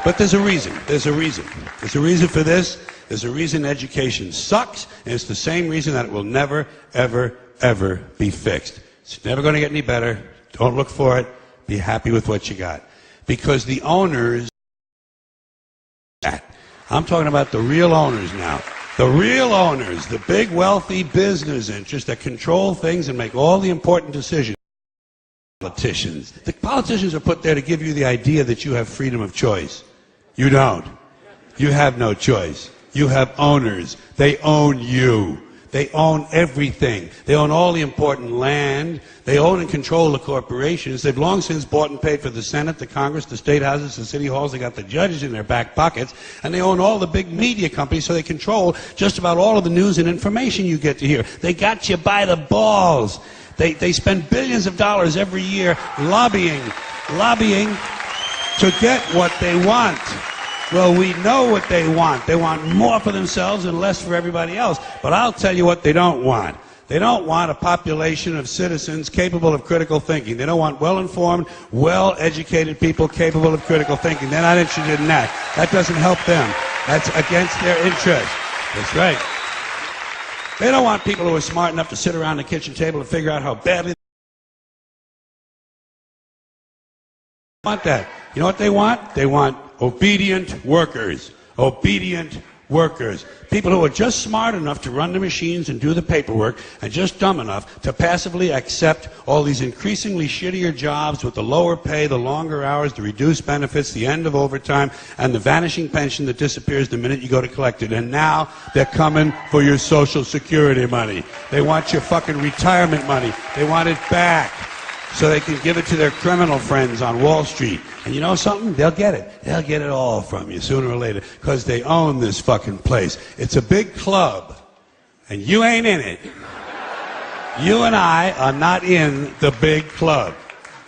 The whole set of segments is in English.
But there's a reason. There's a reason. There's a reason for this. There's a reason education sucks, and it's the same reason that it will never, ever, ever be fixed. It's never going to get any better. Don't look for it. Be happy with what you got. Because the owners, I'm talking about the real owners now. The real owners, the big wealthy business interests that control things and make all the important decisions. Politicians. The politicians are put there to give you the idea that you have freedom of choice. You don't. You have no choice. You have owners. They own you. They own everything. They own all the important land. They own and control the corporations. They've long since bought and paid for the Senate, the Congress, the state houses, the city halls. They got the judges in their back pockets. And they own all the big media companies, so they control just about all of the news and information you get to hear. They got you by the balls. They spend billions of dollars every year lobbying to get what they want. Well, we know what they want. They want more for themselves and less for everybody else. But I'll tell you what they don't want. They don't want a population of citizens capable of critical thinking. They don't want well-informed, well-educated people capable of critical thinking. They're not interested in that. That doesn't help them. That's against their interest. That's right. They don't want people who are smart enough to sit around the kitchen table and figure out how badly they want that. You know what they want? They want obedient workers. Obedient workers. People who are just smart enough to run the machines and do the paperwork and just dumb enough to passively accept all these increasingly shittier jobs with the lower pay, the longer hours, the reduced benefits, the end of overtime, and the vanishing pension that disappears the minute you go to collect it. And now they're coming for your Social Security money. They want your fucking retirement money. They want it back so they can give it to their criminal friends on Wall Street. And you know something? They'll get it. They'll get it all from you sooner or later because they own this fucking place. It's a big club, and you ain't in it. You and I are not in the big club.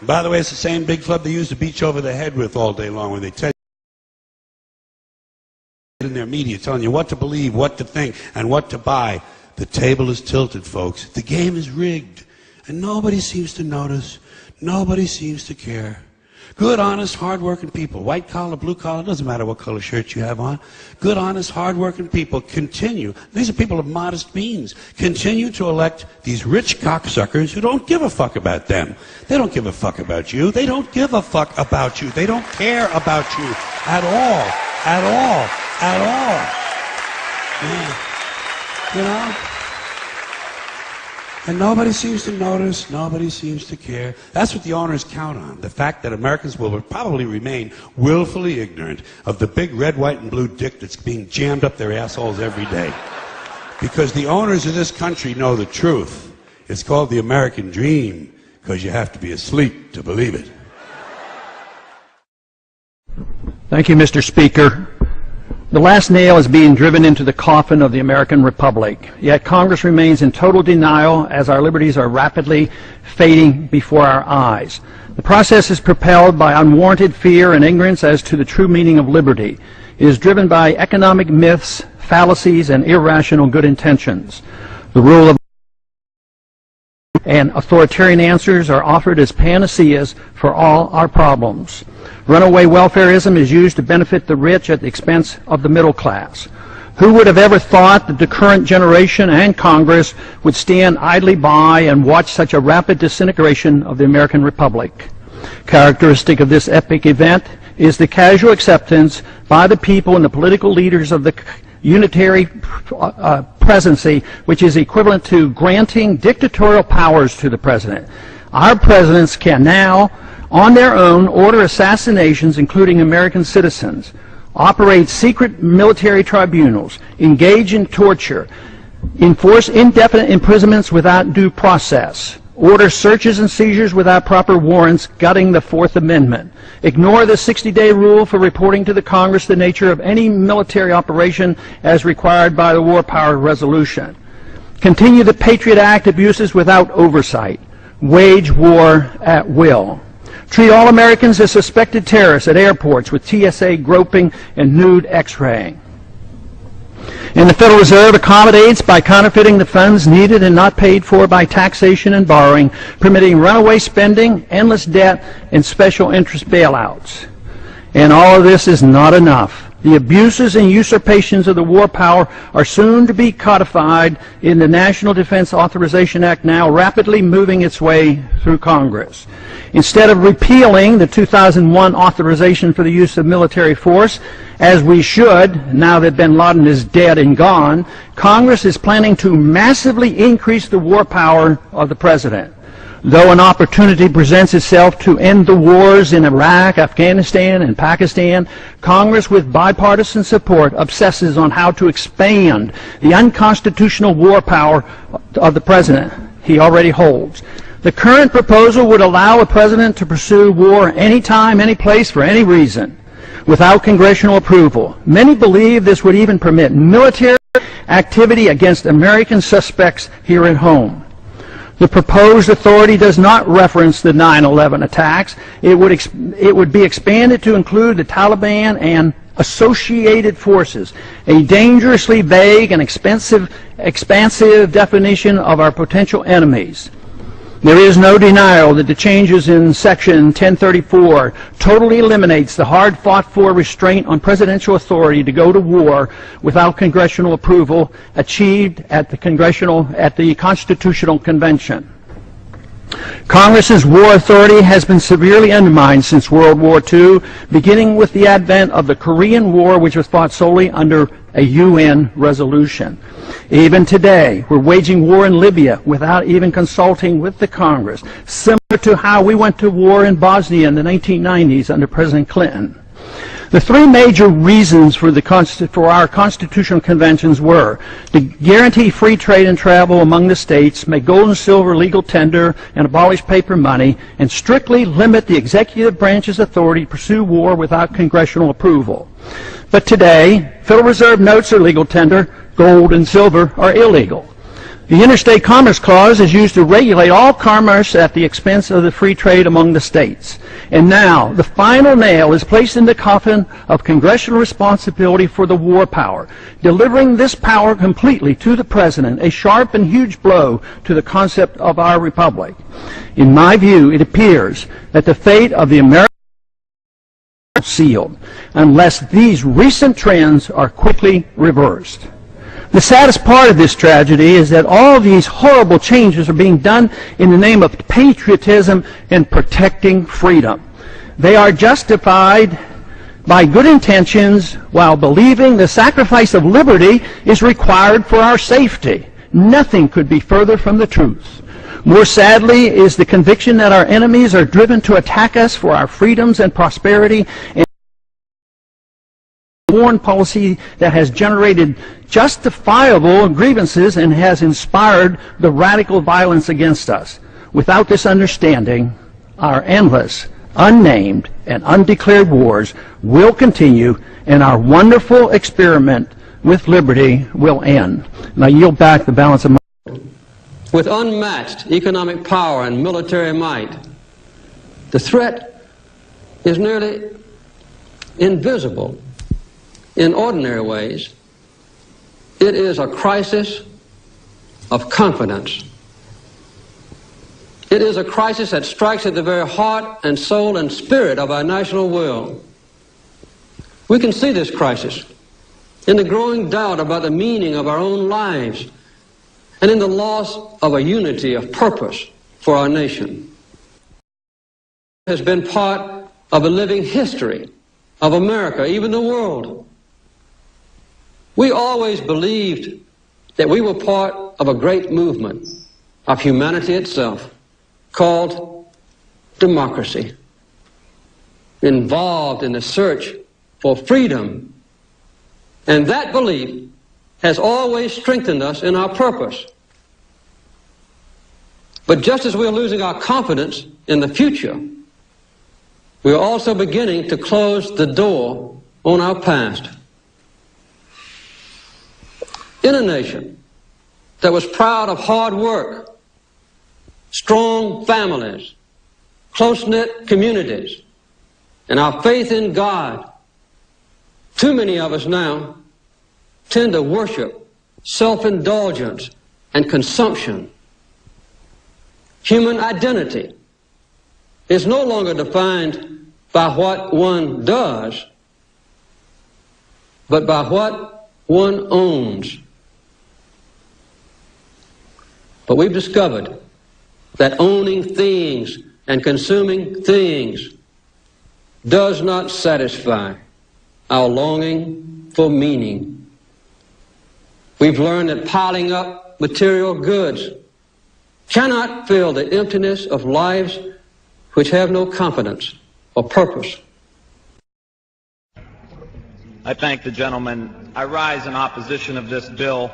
And by the way, it's the same big club they used to beat you over the head with all day long when they tell you in their media telling you what to believe, what to think, and what to buy. The table is tilted, folks. The game is rigged. And nobody seems to notice. Nobody seems to care. Good, honest, hard-working people, white collar, blue collar, doesn't matter what color shirt you have on. Good, honest, hard-working people continue. These are people of modest means. Continue to elect these rich cocksuckers who don't give a fuck about them. They don't give a fuck about you. They don't give a fuck about you. They don't care about you at all. At all. At all. Yeah. You know? And nobody seems to notice, nobody seems to care. That's what the owners count on, the fact that Americans will probably remain willfully ignorant of the big red, white, and blue dick that's being jammed up their assholes every day. Because the owners of this country know the truth. It's called the American dream, because you have to be asleep to believe it. Thank you, Mr. Speaker. The last nail is being driven into the coffin of the American Republic, yet Congress remains in total denial as our liberties are rapidly fading before our eyes. The process is propelled by unwarranted fear and ignorance as to the true meaning of liberty. It is driven by economic myths, fallacies, and irrational good intentions. The rule of and authoritarian answers are offered as panaceas for all our problems. Runaway welfareism is used to benefit the rich at the expense of the middle class. Who would have ever thought that the current generation and Congress would stand idly by and watch such a rapid disintegration of the American Republic? Characteristic of this epic event is the casual acceptance by the people and the political leaders of the unitary presidency, which is equivalent to granting dictatorial powers to the president. Our presidents can now, on their own, order assassinations, including American citizens, operate secret military tribunals, engage in torture, enforce indefinite imprisonments without due process, order searches and seizures without proper warrants, gutting the Fourth Amendment, ignore the 60-day rule for reporting to the Congress the nature of any military operation as required by the War Powers Resolution, continue the Patriot Act abuses without oversight, wage war at will, treat all Americans as suspected terrorists at airports with TSA groping and nude X-raying. And the Federal Reserve accommodates by counterfeiting the funds needed and not paid for by taxation and borrowing, permitting runaway spending, endless debt, and special interest bailouts. And all of this is not enough. The abuses and usurpations of the war power are soon to be codified in the National Defense Authorization Act, now rapidly moving its way through Congress. Instead of repealing the 2001 authorization for the use of military force, as we should, now that bin Laden is dead and gone, Congress is planning to massively increase the war power of the President. Though an opportunity presents itself to end the wars in Iraq, Afghanistan, and Pakistan, Congress, with bipartisan support, obsesses on how to expand the unconstitutional war power of the President he already holds. The current proposal would allow a President to pursue war anytime, any place, for any reason, without congressional approval. Many believe this would even permit military activity against American suspects here at home. The proposed authority does not reference the 9/11 attacks. It would be expanded to include the Taliban and associated forces, a dangerously vague and expansive definition of our potential enemies. There is no denial that the changes in Section 1034 totally eliminates the hard-fought-for restraint on presidential authority to go to war without congressional approval achieved at the Constitutional Convention. Congress's war authority has been severely undermined since World War II, beginning with the advent of the Korean War, which was fought solely under a UN resolution. Even today, we're waging war in Libya without even consulting with the Congress, similar to how we went to war in Bosnia in the 1990s under President Clinton. The three major reasons for our constitutional conventions were to guarantee free trade and travel among the states, make gold and silver legal tender, and abolish paper money, and strictly limit the executive branch's authority to pursue war without congressional approval. But today, Federal Reserve notes are legal tender, gold and silver are illegal. The Interstate Commerce Clause is used to regulate all commerce at the expense of the free trade among the states. And now, the final nail is placed in the coffin of congressional responsibility for the war power, delivering this power completely to the President, a sharp and huge blow to the concept of our republic. In my view, it appears that the fate of the American is sealed, unless these recent trends are quickly reversed. The saddest part of this tragedy is that all these horrible changes are being done in the name of patriotism and protecting freedom. They are justified by good intentions while believing the sacrifice of liberty is required for our safety. Nothing could be further from the truth. More sadly is the conviction that our enemies are driven to attack us for our freedoms and prosperity, and foreign policy that has generated justifiable grievances and has inspired the radical violence against us. Without this understanding, our endless, unnamed, and undeclared wars will continue, and our wonderful experiment with liberty will end. And I yield back the balance of my... With unmatched economic power and military might, the threat is nearly invisible in ordinary ways. It is a crisis of confidence. It is a crisis that strikes at the very heart and soul and spirit of our national will. We can see this crisis in the growing doubt about the meaning of our own lives and in the loss of a unity of purpose for our nation. It has been part of a living history of America, even the world. We always believed that we were part of a great movement of humanity itself called democracy, involved in the search for freedom. And that belief has always strengthened us in our purpose. But just as we are losing our confidence in the future, we are also beginning to close the door on our past. In a nation that was proud of hard work, strong families, close-knit communities, and our faith in God, too many of us now tend to worship self-indulgence and consumption. Human identity is no longer defined by what one does, but by what one owns. But we've discovered that owning things and consuming things does not satisfy our longing for meaning. We've learned that piling up material goods cannot fill the emptiness of lives which have no confidence or purpose. I thank the gentleman. I rise in opposition of this bill,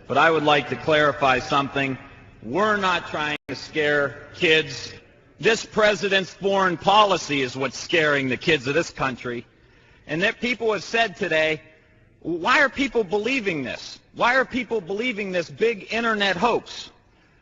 but I would like to clarify something. We're not trying to scare kids. This president's foreign policy is what's scaring the kids of this country. And that people have said today, why are people believing this? Why are people believing this big internet hoax?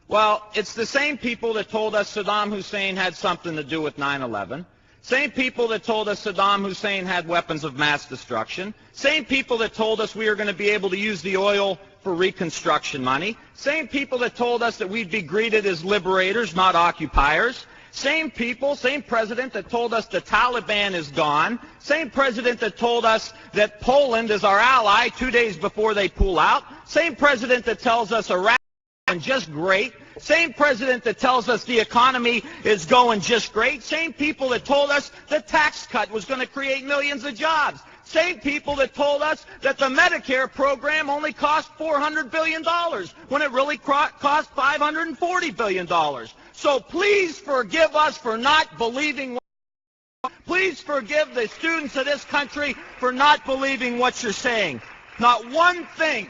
Well, it's the same people that told us Saddam Hussein had something to do with 9/11. Same people that told us Saddam Hussein had weapons of mass destruction. Same people that told us we were going to be able to use the oil for reconstruction money. Same people that told us that we'd be greeted as liberators, not occupiers. Same people, same president that told us the Taliban is gone. Same president that told us that Poland is our ally 2 days before they pull out. Same president that tells us Iraq is just great. Same president that tells us the economy is going just great. Same people that told us the tax cut was going to create millions of jobs. Same people that told us that the Medicare program only cost $400 billion when it really cost $540 billion. So please forgive us for not believing. Please forgive the students of this country for not believing what you're saying. Not one thing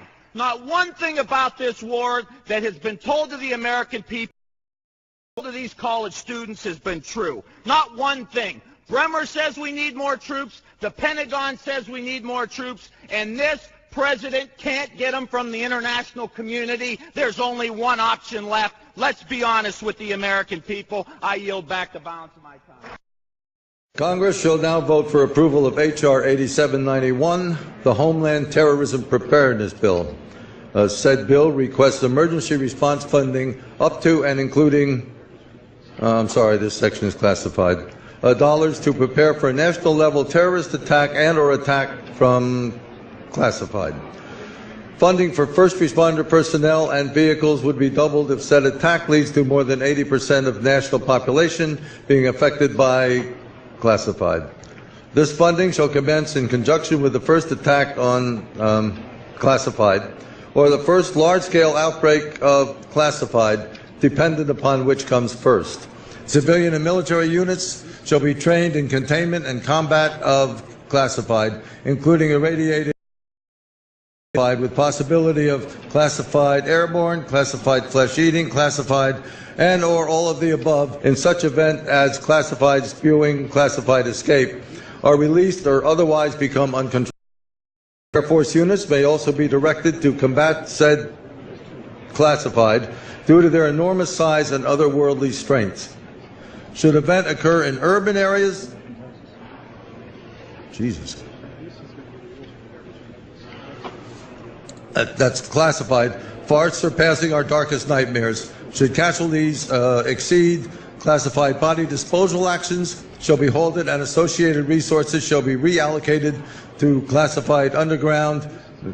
about this war that has been told to the American people, to these college students, has been true. Not one thing. Bremer says we need more troops. The Pentagon says we need more troops. And this president can't get them from the international community. There's only one option left. Let's be honest with the American people. I yield back the balance of my time. Congress shall now vote for approval of H.R. 8791, the Homeland Terrorism Preparedness Bill. Said bill requests emergency response funding up to and including, this section is classified, dollars to prepare for a national level terrorist attack and or attack from classified. Funding for first responder personnel and vehicles would be doubled if said attack leads to more than 80% of national population being affected by classified. This funding shall commence in conjunction with the first attack on classified or the first large-scale outbreak of classified, dependent upon which comes first. Civilian and military units shall be trained in containment and combat of classified, including irradiated with possibility of classified airborne, classified flesh-eating, classified, and or all of the above in such event as classified spewing, classified escape, are released or otherwise become uncontrolled. Air Force units may also be directed to combat said classified due to their enormous size and otherworldly strength. Should event occur in urban areas, that's classified, far surpassing our darkest nightmares. Should casualties exceed classified, body disposal actions shall be halted and associated resources shall be reallocated to classified underground,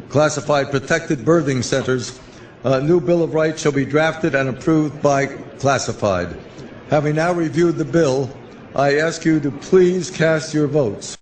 classified protected birthing centers. A new Bill of Rights shall be drafted and approved by classified. Having now reviewed the bill, I ask you to please cast your votes.